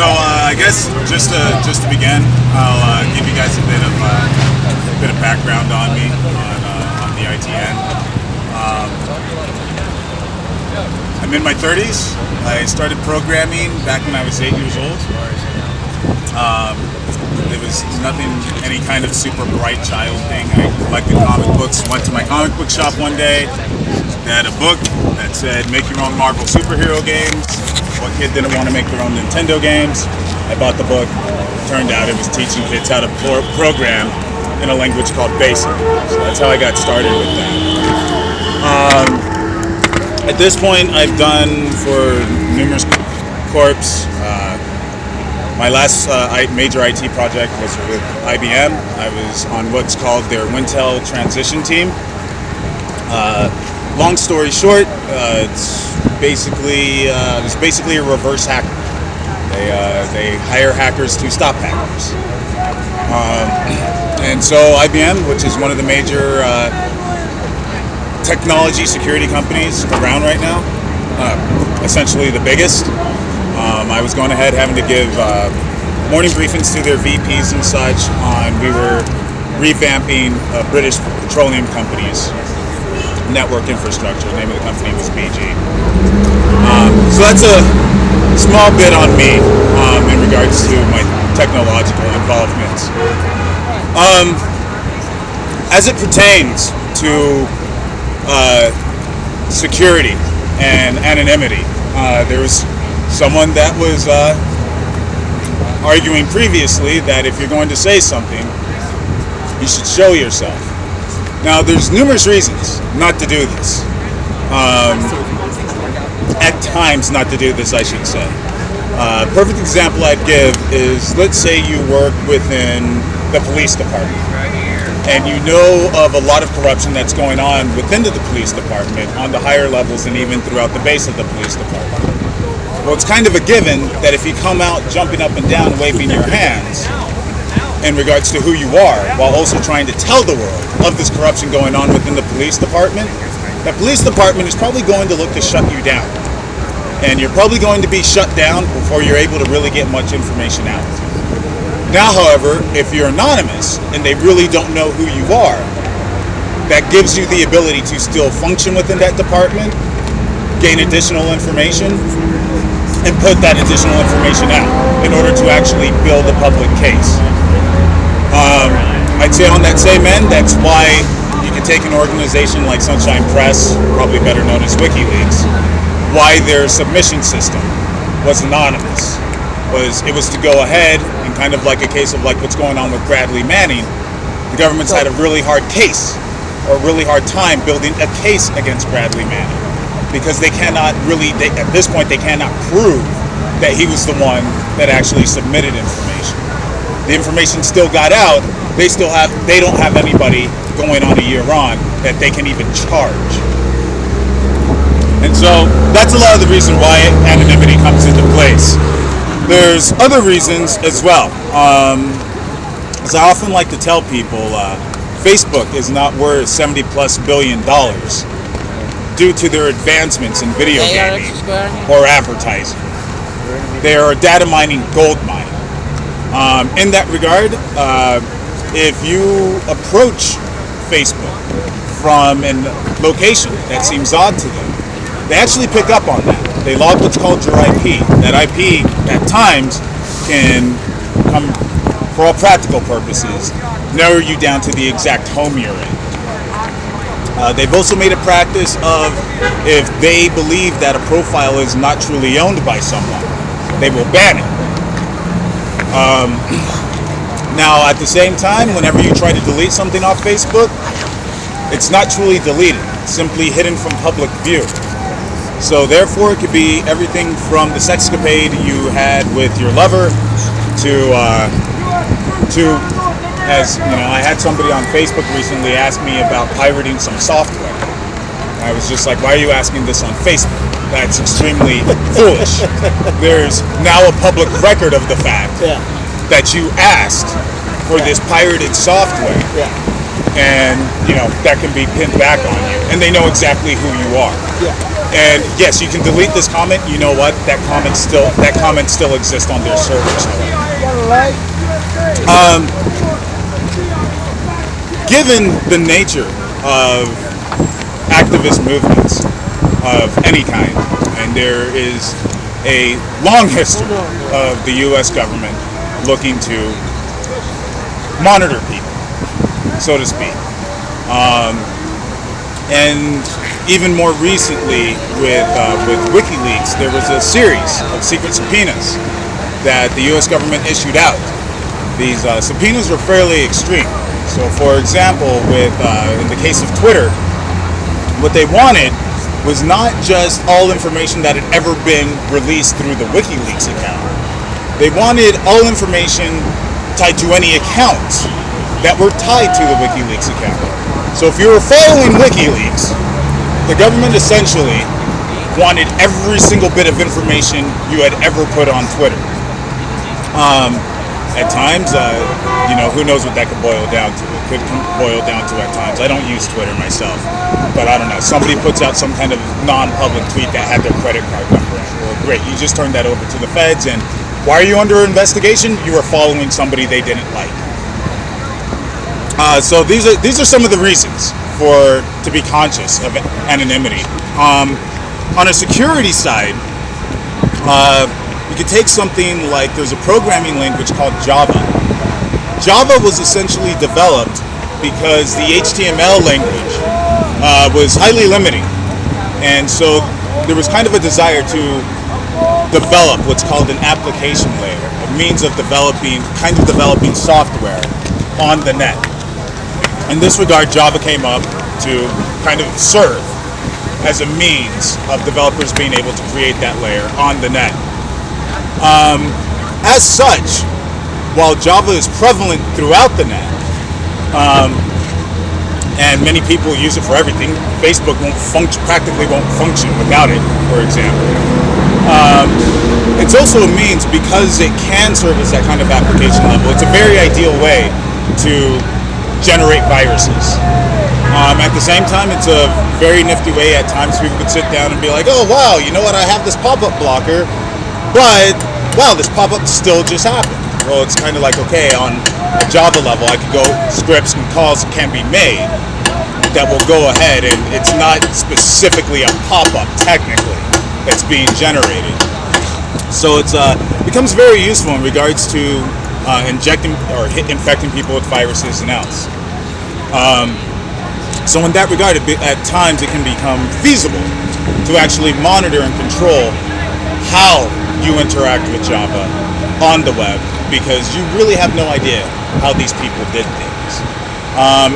I guess just to begin, I'll give you guys a bit of background on me on the ITN. I'm in my 30s. I started programming back when I was 8 years old. It was nothing, any kind of super bright child thing. I collected comic books. Went to my comic book shop one day. They had a book that said "Make your own Marvel superhero games." What kid didn't want to make their own Nintendo games? I bought the book. Turned out it was teaching kids how to program in a language called BASIC. So that's how I got started with that. At this point, I've done for numerous corps. My last major IT project was with IBM. I was on what's called their Wintel transition team. Long story short, it's basically a reverse hacker. They hire hackers to stop hackers. And so IBM, which is one of the major technology security companies around right now, essentially the biggest, I was going ahead having to give morning briefings to their VPs and such on we were revamping British Petroleum Company's network infrastructure. The name of the company was BG. So that's a small bit on me in regards to my technological involvements. As it pertains to security and anonymity, there was someone that was arguing previously that if you're going to say something, you should show yourself. Now, there's numerous reasons not to do this. At times not to do this, I should say. Perfect example I'd give is, let's say you work within the police department and you know of a lot of corruption that's going on within the police department on the higher levels and even throughout the base of the police department. Well, it's kind of a given that if you come out jumping up and down, waving your hands in regards to who you are, while also trying to tell the world of this corruption going on within the police department, that police department is probably going to look to shut you down. And you're probably going to be shut down before you're able to really get much information out. Now, however, if you're anonymous and they really don't know who you are, that gives you the ability to still function within that department, gain additional information, and put that additional information out in order to actually build a public case. I'd say on that same end, that's why you can take an organization like Sunshine Press, probably better known as WikiLeaks, why their submission system was anonymous. It was to go ahead and kind of like a case of like what's going on with Bradley Manning. The government's had a really hard case or a really hard time building a case against Bradley Manning because at this point they cannot prove that he was the one that actually submitted information. The information still got out. They don't have anybody going on a year on that they can even charge. And so that's a lot of the reason why anonymity comes into place. There's other reasons as well. As I often like to tell people, Facebook is not worth $70+ billion due to their advancements in video gaming or advertising. They are a data mining gold mine. In that regard, if you approach Facebook from a location that seems odd to them, they actually pick up on that. They log what's called your IP. That IP, at times, can come, for all practical purposes, narrow you down to the exact home you're in. They've also made a practice of, if they believe that a profile is not truly owned by someone, they will ban it. Now, at the same time, whenever you try to delete something off Facebook, it's not truly deleted. It's simply hidden from public view. So therefore, it could be everything from the sexcapade you had with your lover to as you know, I had somebody on Facebook recently ask me about pirating some software. I was just like, why are you asking this on Facebook? That's extremely foolish. There's now a public record of the fact that you asked for this pirated software. And, you know, that can be pinned back on you. And they know exactly who you are. And yes, you can delete this comment. You know what? That comment still exists on their servers. Given the nature of activist movements of any kind, and there is a long history of the U.S. government looking to monitor people, so to speak. And even more recently with WikiLeaks, there was a series of secret subpoenas that the U.S. government issued out. These subpoenas were fairly extreme. So, for example, in the case of Twitter, what they wanted was not just all information that had ever been released through the WikiLeaks account. They wanted all information tied to any accounts that were tied to the WikiLeaks account. So if you were following WikiLeaks, the government essentially wanted every single bit of information you had ever put on Twitter. At times, who knows what that could boil down to. It could boil down to at times. I don't use Twitter myself, but I don't know. Somebody puts out some kind of non-public tweet that had their credit card number in. Well, great. You just turned that over to the feds, and why are you under investigation? You were following somebody they didn't like. So these are some of the reasons to be conscious of anonymity. On a security side, you could take something like, there's a programming language called Java. Java was essentially developed because the HTML language was highly limiting. And so there was kind of a desire to develop what's called an application layer, a means of developing software on the net. In this regard, Java came up to kind of serve as a means of developers being able to create that layer on the net. As such, while Java is prevalent throughout the net, and many people use it for everything, Facebook practically won't function without it, for example. It's also a means, because it can serve as that kind of application level, it's a very ideal way to generate viruses. At the same time, it's a very nifty way at times people could sit down and be like, oh wow, you know what, I have this pop-up blocker, but wow, this pop-up still just happened. Well, it's kind of like, okay, on a Java level, I could go, scripts and calls can be made that will go ahead, and it's not specifically a pop-up technically that's being generated. So it becomes very useful in regards to injecting or infecting people with viruses and else. So in that regard, at times it can become feasible to actually monitor and control how you interact with Java on the web, because you really have no idea how these people did things.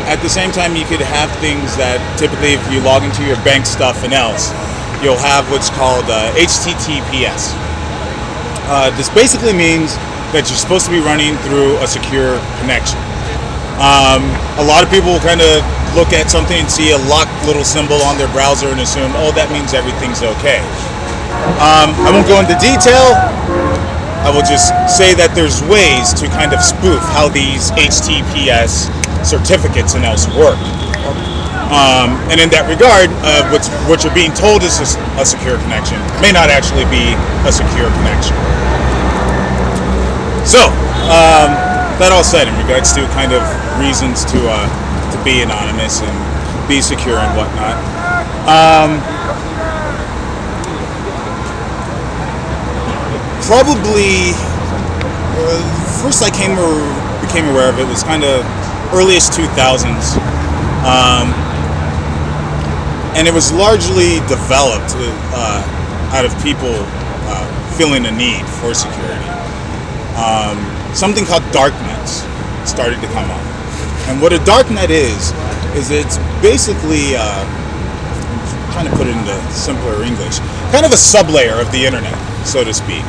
At the same time, you could have things that typically, if you log into your bank stuff and else, you'll have what's called HTTPS. This basically means that you're supposed to be running through a secure connection. A lot of people kind of look at something and see a locked little symbol on their browser and assume, oh, that means everything's okay. I won't go into detail. I will just say that there's ways to kind of spoof how these HTTPS certificates and else work. And in that regard, what you're being told is a secure connection may not actually be a secure connection. So, that all said, in regards to kind of reasons to be anonymous and be secure and whatnot, probably first I became aware of it was kind of earliest 2000s, and it was largely developed out of people feeling a need for security. Something called darknets started to come up, and what a darknet is it's basically I'm trying to put it into simpler English, kind of a sublayer of the internet, so to speak.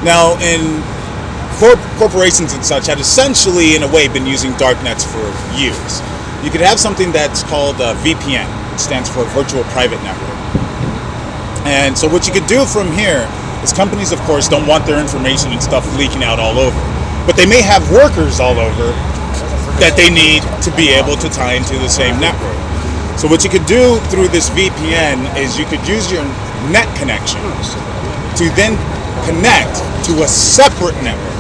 Now, in corporations and such had essentially, in a way, been using darknets for years. You could have something that's called VPN, which stands for Virtual Private Network. And so what you could do from here is, companies, of course, don't want their information and stuff leaking out all over. But they may have workers all over that they need to be able to tie into the same network. So what you could do through this VPN is you could use your net connection to then connect to a separate network.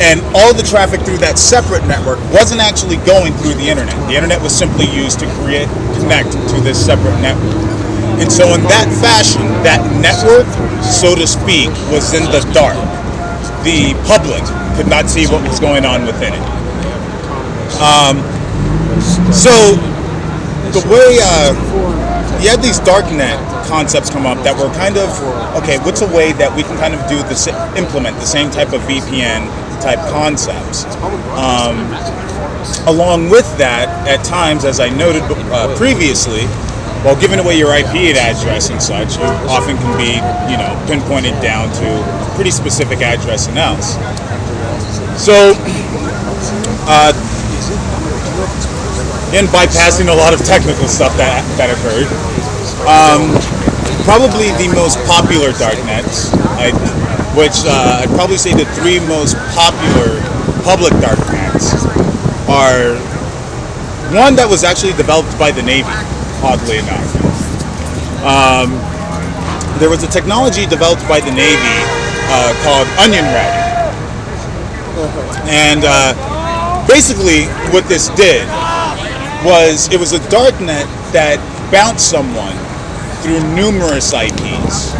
And all the traffic through that separate network wasn't actually going through the internet. The internet was simply used to connect to this separate network. And so in that fashion, that network, so to speak, was in the dark. The public could not see what was going on within it. So the way you had these darknet concepts come up that were kind of, okay, what's a way that we can kind of implement the same type of VPN type concepts? Along with that, at times, as I noted previously, while giving away your IP address and such, you often can be, pinpointed down to a pretty specific address and else. So, in bypassing a lot of technical stuff that occurred, probably the most popular darknets, I'd probably say the three most popular public darknets are one that was actually developed by the Navy, oddly enough. There was a technology developed by the Navy called onion routing. And basically what this did was it was a darknet that bounced someone through numerous IPs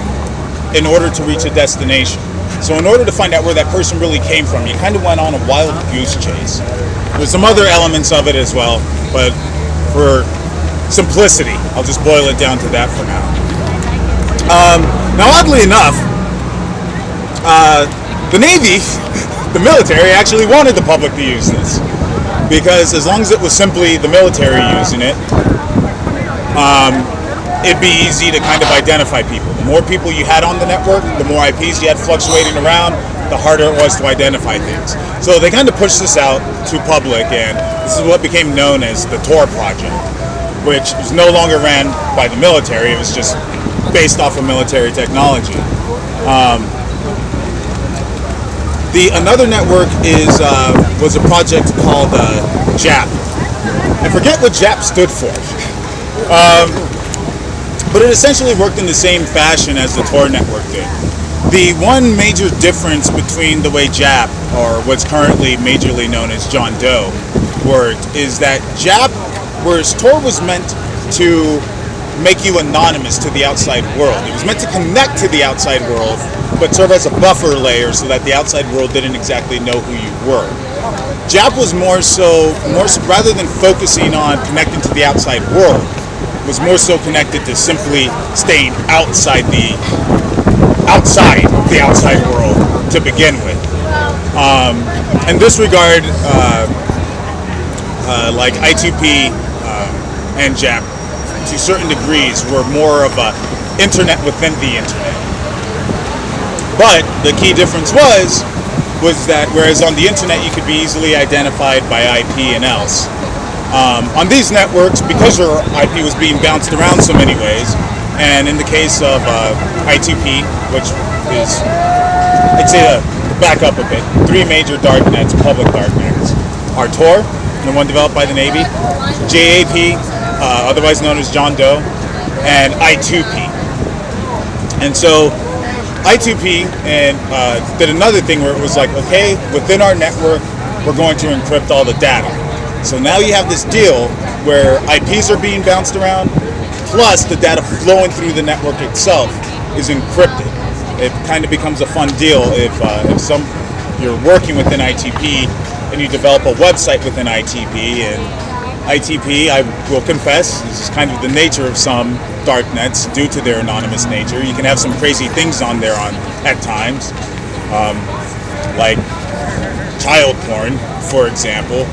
in order to reach a destination. So in order to find out where that person really came from, you kind of went on a wild goose chase. There's some other elements of it as well, but for simplicity, I'll just boil it down to that for now. Now, oddly enough, the Navy, the military, actually wanted the public to use this, because as long as it was simply the military using it, it'd be easy to kind of identify people. The more people you had on the network, the more IPs you had fluctuating around, the harder it was to identify things. So they kind of pushed this out to public, and this is what became known as the Tor project, which was no longer ran by the military. It was just based off of military technology. Another network was a project called JAP. I forget what JAP stood for. But it essentially worked in the same fashion as the Tor network did. The one major difference between the way JAP, or what's currently majorly known as John Doe, worked is that JAP, whereas Tor was meant to make you anonymous to the outside world. It was meant to connect to the outside world, but serve as a buffer layer so that the outside world didn't exactly know who you were. JAP was more so, rather than focusing on connecting to the outside world, was more so connected to simply staying outside the outside world to begin with. In this regard, like I2P and JAP, to certain degrees, were more of a internet within the internet. But the key difference was that whereas on the internet you could be easily identified by IP and else, on these networks, because your IP was being bounced around so many ways, and in the case of I2P, which is, I'd say to back up a bit, three major darknets, public darknets, are Tor, the one developed by the Navy, JAP, otherwise known as John Doe, and I2P. And so I2P did another thing where it was like, okay, within our network, we're going to encrypt all the data. So now you have this deal where IPs are being bounced around, plus the data flowing through the network itself is encrypted. It kind of becomes a fun deal if you're working within ITP and you develop a website within ITP, and ITP, I will confess, this is kind of the nature of some darknets due to their anonymous nature. You can have some crazy things on there at times, like child porn, for example.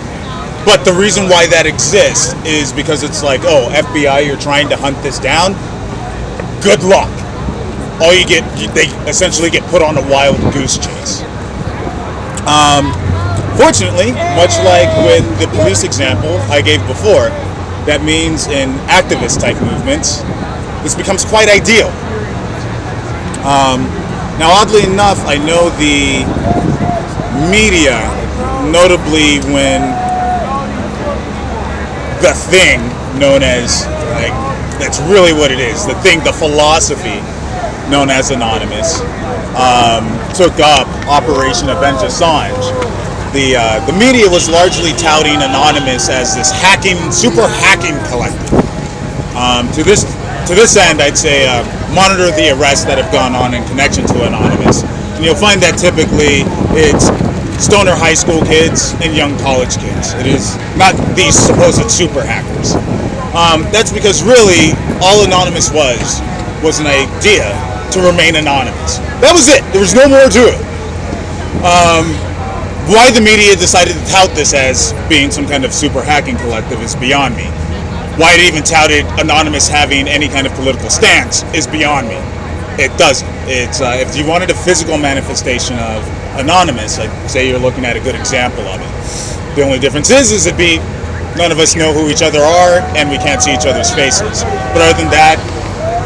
But the reason why that exists is because it's like, oh, FBI, you're trying to hunt this down? Good luck. They essentially get put on a wild goose chase. Fortunately, much like with the police example I gave before, that means in activist type movements, this becomes quite ideal. Now, oddly enough, I know the media, notably when The Thing known as, like, that's really what it is. The philosophy known as Anonymous, took up Operation Avenge Assange. The media was largely touting Anonymous as this super hacking collective. To this end, I'd say monitor the arrests that have gone on in connection to Anonymous. And you'll find that typically it's stoner high school kids and young college kids. It is not these supposed super hackers. That's because really all Anonymous was an idea to remain anonymous. That was it. There was no more to it. Why the media decided to tout this as being some kind of super hacking collective is beyond me. Why it even touted Anonymous having any kind of political stance is beyond me. It doesn't. It's if you wanted a physical manifestation of Anonymous, like say you're looking at a good example of it. The only difference is none of us know who each other are and we can't see each other's faces. But other than that,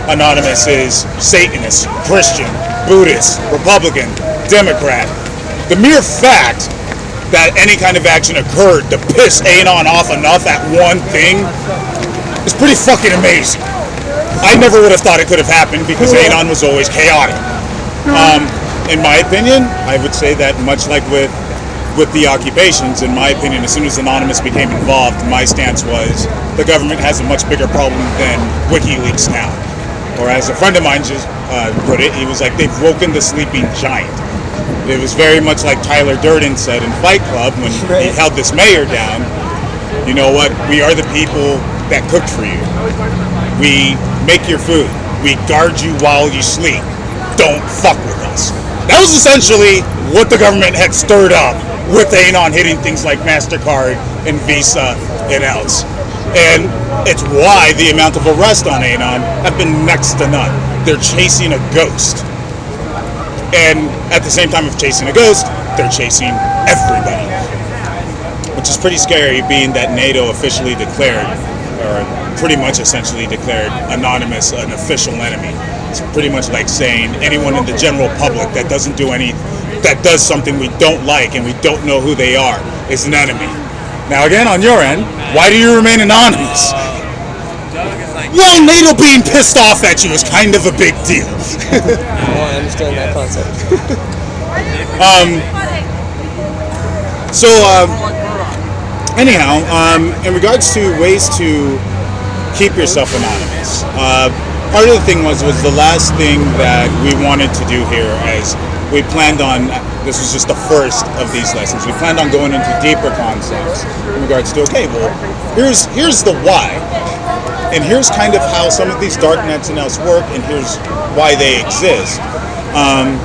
Anonymous is Satanist, Christian, Buddhist, Republican, Democrat. The mere fact that any kind of action occurred to piss Anon off enough at one thing is pretty fucking amazing. I never would have thought it could have happened because Anon was always chaotic. In my opinion, I would say that much like with the occupations, in my opinion, as soon as Anonymous became involved, my stance was the government has a much bigger problem than WikiLeaks now. Or as a friend of mine just put it, he was like, they've woken the sleeping giant. It was very much like Tyler Durden said in Fight Club when he held this mayor down. You know what? We are the people that cooked for you. We make your food. We guard you while you sleep. Don't fuck with us. That was essentially what the government had stirred up with Anon hitting things like MasterCard and Visa and else. And it's why the amount of arrests on Anon have been next to none. They're chasing a ghost. And at the same time of chasing a ghost, they're chasing everybody. Which is pretty scary, being that NATO officially declared, or pretty much essentially declared, Anonymous an official enemy. It's pretty much like saying anyone in the general public that does something we don't like and we don't know who they are is an enemy. Now again, on your end, why do you remain anonymous? Well, NATO being pissed off at you is kind of a big deal. I understand that concept. Anyhow, in regards to ways to keep yourself anonymous, part of the thing was the last thing that we wanted to do here, as we planned on, this was just the first of these lessons, we planned on going into deeper concepts in regards to, okay, well, here's the why, and here's kind of how some of these dark nets and else work, and here's why they exist. I'm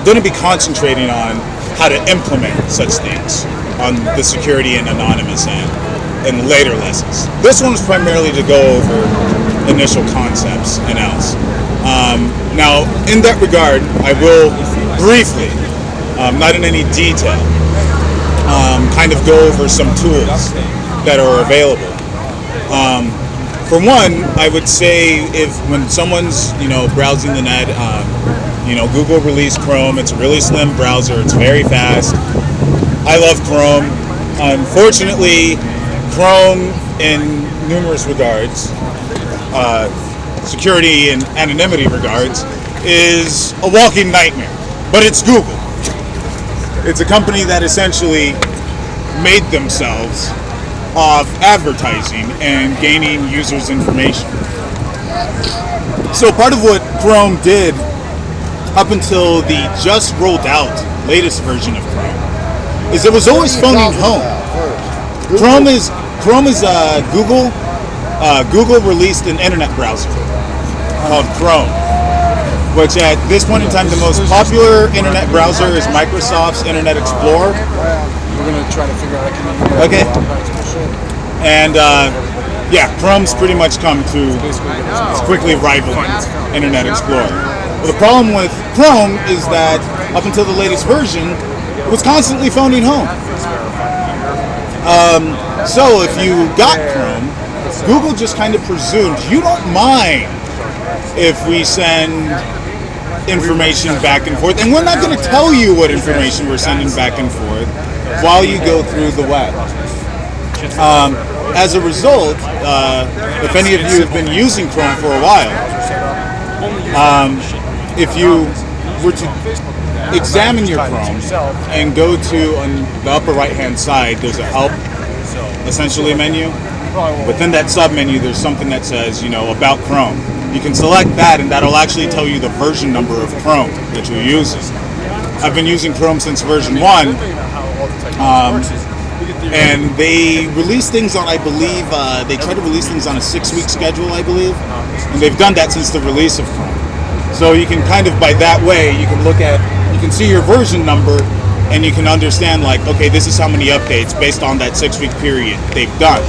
going to be concentrating on how to implement such things on the security and anonymous end in later lessons. This one was primarily to go over initial concepts and else. Now, in that regard, I will briefly, not in any detail, kind of go over some tools that are available. For one, I would say when someone's browsing the net, Google released Chrome. It's a really slim browser. It's very fast. I love Chrome. Unfortunately, Chrome, in numerous regards, security and anonymity regards, is a walking nightmare. But it's Google. It's a company that essentially made themselves off advertising and gaining users' information. So part of what Chrome did up until the just rolled out latest version of Chrome is it was always phoning home. Chrome is Google. Google released an internet browser called Chrome, which at this point in time the most popular internet browser is Microsoft's Internet Explorer. We're gonna try to figure out how to Okay. And Chrome's pretty much come to quickly rivaling Internet Explorer. Well, the problem with Chrome is that up until the latest version, it was constantly phoning home. So if you got Chrome, Google just kind of presumed you don't mind if we send information back and forth, and we're not going to tell you what information we're sending back and forth while you go through the web. as a result, if any of you have been using Chrome for a while, if you were to examine your Chrome and go to on the upper right-hand side, there's a help, essentially, menu. Within that sub-menu, there's something that says, about Chrome. You can select that, and that'll actually tell you the version number of Chrome that you're using. I've been using Chrome since version 1, and they release things on, I believe, they try to release things on a 6-week schedule, I believe, and they've done that since the release of Chrome. So you can kind of, by that way, you can see your version number, and you can understand, like, okay, this is how many updates based on that 6-week period they've done.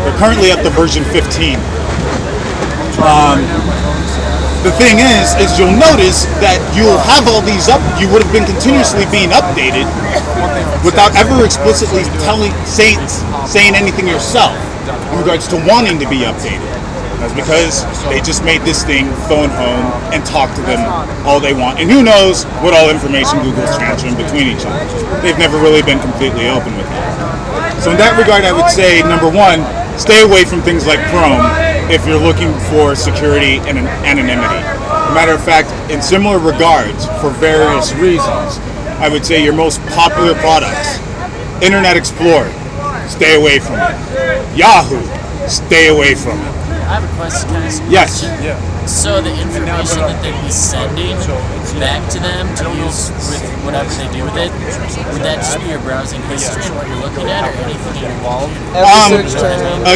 They're currently up to version 15. The thing is you'll notice that you'll have all these you would have been continuously being updated without ever explicitly saying anything yourself in regards to wanting to be updated. That's because they just made this thing phone home and talk to them all they want. And who knows what all information Google's transferring between each other. They've never really been completely open with that. So in that regard, I would say, number one, stay away from things like Chrome if you're looking for security and anonymity. Matter of fact, in similar regards, for various reasons, I would say your most popular products, Internet Explorer, stay away from it. Yahoo, stay away from it. I have a question, guys. Yes. So the information that they'd be sending back to them to use with whatever they do with it, would that just be your browsing history and what you're looking at, or anything involved? Every search term.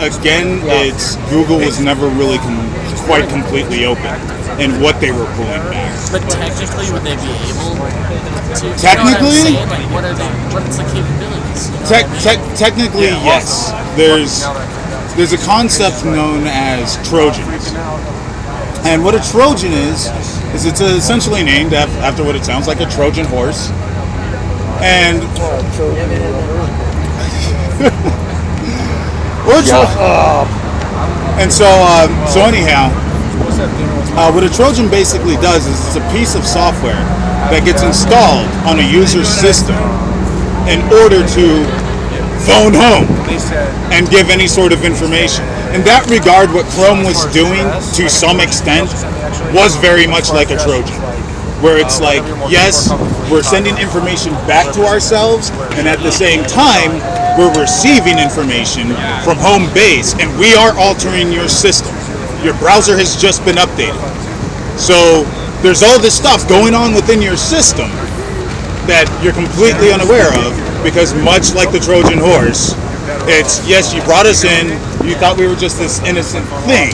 Again, it's Google was never really quite completely open in what they were pulling back. But technically, would they be able to? Technically? You know what I'm saying? Like, what's the capabilities? You know what I mean? Technically, yes. There's a concept known as Trojans. And what a Trojan is it's essentially named after what it sounds like, a Trojan horse. And and so anyhow, what a Trojan basically does is it's a piece of software that gets installed on a user's system in order to phone home and give any sort of information. In that regard, what Chrome was doing, to some extent, was very much like a Trojan, where it's like, yes, we're sending information back to ourselves, and at the same time, we're receiving information from home base, and we are altering your system. Your browser has just been updated. So there's all this stuff going on within your system that you're completely unaware of, because much like the Trojan horse, it's, yes, you brought us in, you thought we were just this innocent thing,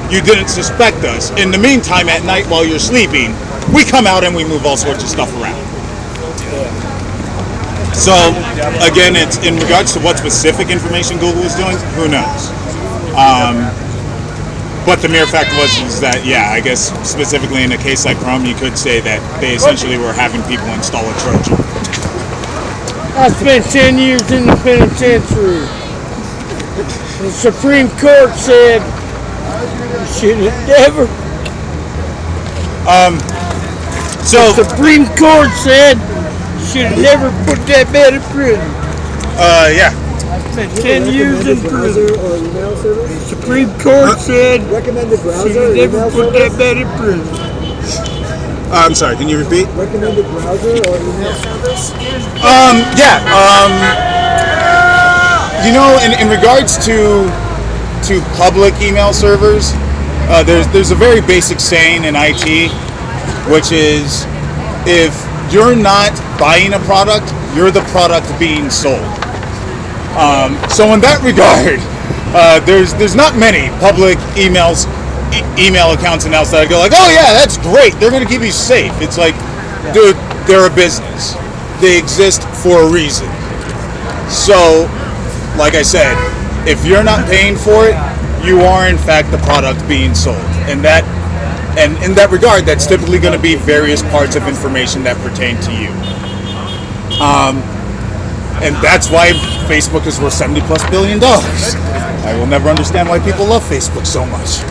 you didn't suspect us. In the meantime, at night while you're sleeping, we come out and we move all sorts of stuff around. So again, it's in regards to what specific information Google was doing, who knows. But the mere fact is that, yeah, I guess specifically in a case like Chrome, you could say that they essentially were having people install a Trojan. I spent 10 years in the penitentiary. The Supreme Court said you should have never. The Supreme Court said you should have never put that man in prison. Yeah. I spent 10 years in prison. Or email service? The Supreme Court said Recommended browser you should or never email put that service? man in prison. I'm sorry, can you repeat? Recommended browser or email service? In regards to public email servers, there's a very basic saying in IT, which is, if you're not buying a product, you're the product being sold. So in that regard, there's not many public email accounts announced that I go like, oh yeah, that's great, they're going to keep you safe. It's like, dude, they're a business. They exist for a reason. So, like I said, if you're not paying for it, you are in fact the product being sold. And in that regard, that's typically going to be various parts of information that pertain to you. And that's why Facebook is worth $70+ billion. I will never understand why people love Facebook so much.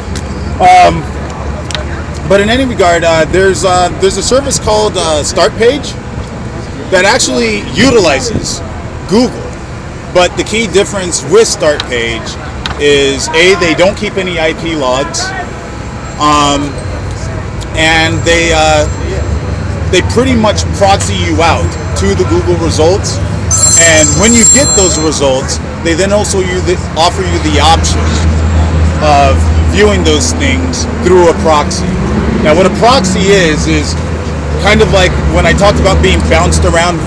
But in any regard, there's a service called Startpage that actually utilizes Google But the key difference with Start Page is they don't keep any IP logs, and they pretty much proxy you out to the Google results. And when you get those results, they then also offer you the option of viewing those things through a proxy. Now, what a proxy is kind of like when I talked about being bounced around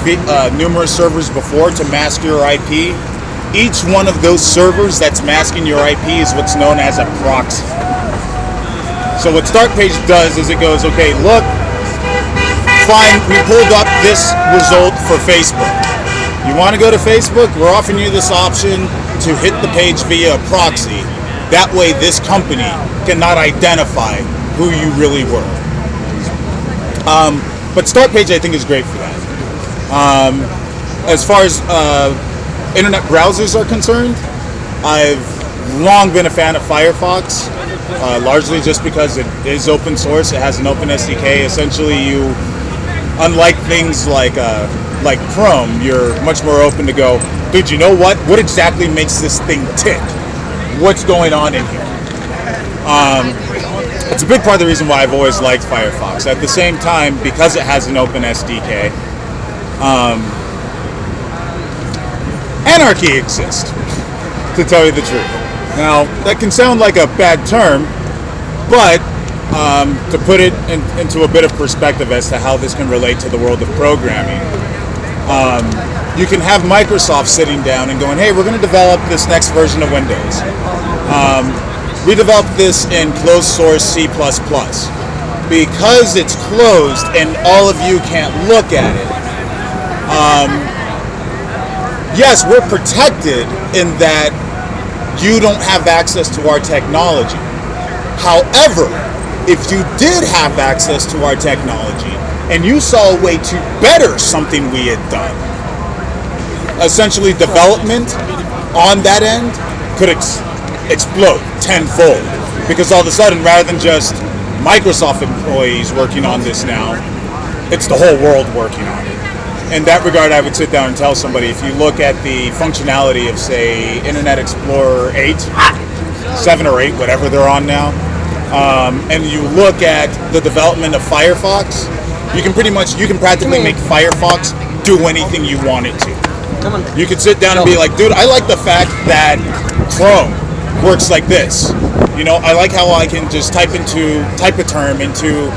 numerous servers before to mask your IP. Each one of those servers that's masking your IP is what's known as a proxy. So what Start Page does is it goes, okay, look, fine, we pulled up this result for Facebook. You want to go to Facebook? We're offering you this option to hit the page via a proxy. That way this company cannot identify who you really were. But Start Page, I think, is great for that. As far as internet browsers are concerned, I've long been a fan of Firefox, largely just because it is open source. It has an open SDK. Essentially, unlike things like Chrome, you're much more open to go, dude, you know what? What exactly makes this thing tick? What's going on in here? It's a big part of the reason why I've always liked Firefox. At the same time, because it has an open SDK, anarchy exists, to tell you the truth. Now, that can sound like a bad term, but to put it into a bit of perspective as to how this can relate to the world of programming, you can have Microsoft sitting down and going, hey, we're going to develop this next version of Windows. We developed this in closed source C++. Because it's closed and all of you can't look at it, yes, we're protected in that you don't have access to our technology. However, if you did have access to our technology and you saw a way to better something we had done, essentially development on that end could explode tenfold, because all of a sudden, rather than just Microsoft employees working on this now, it's the whole world working on it. In that regard, I would sit down and tell somebody, if you look at the functionality of, say, Internet Explorer 8, 7 or 8, whatever they're on now, and you look at the development of Firefox, you can practically make Firefox do anything you want it to. You could sit down and be like, dude, I like the fact that Chrome works like this. You know, I like how I can just type a term into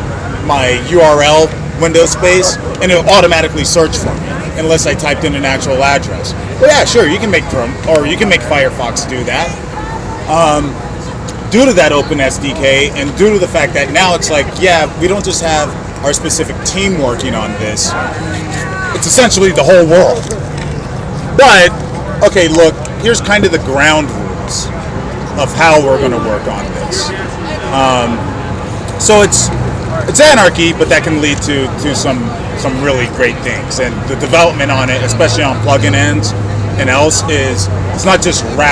my URL window space and it'll automatically search for me unless I typed in an actual address. Well, yeah, sure, you can make Chrome or you can make Firefox do that. Due to that open SDK and due to the fact that now it's like, yeah, we don't just have our specific team working on this. It's essentially the whole world. But, okay, look, here's kind of the ground rules of how we're going to work on this. So it's anarchy, but that can lead to some really great things. And the development on it, especially on plugin ends and else, it's not just wrap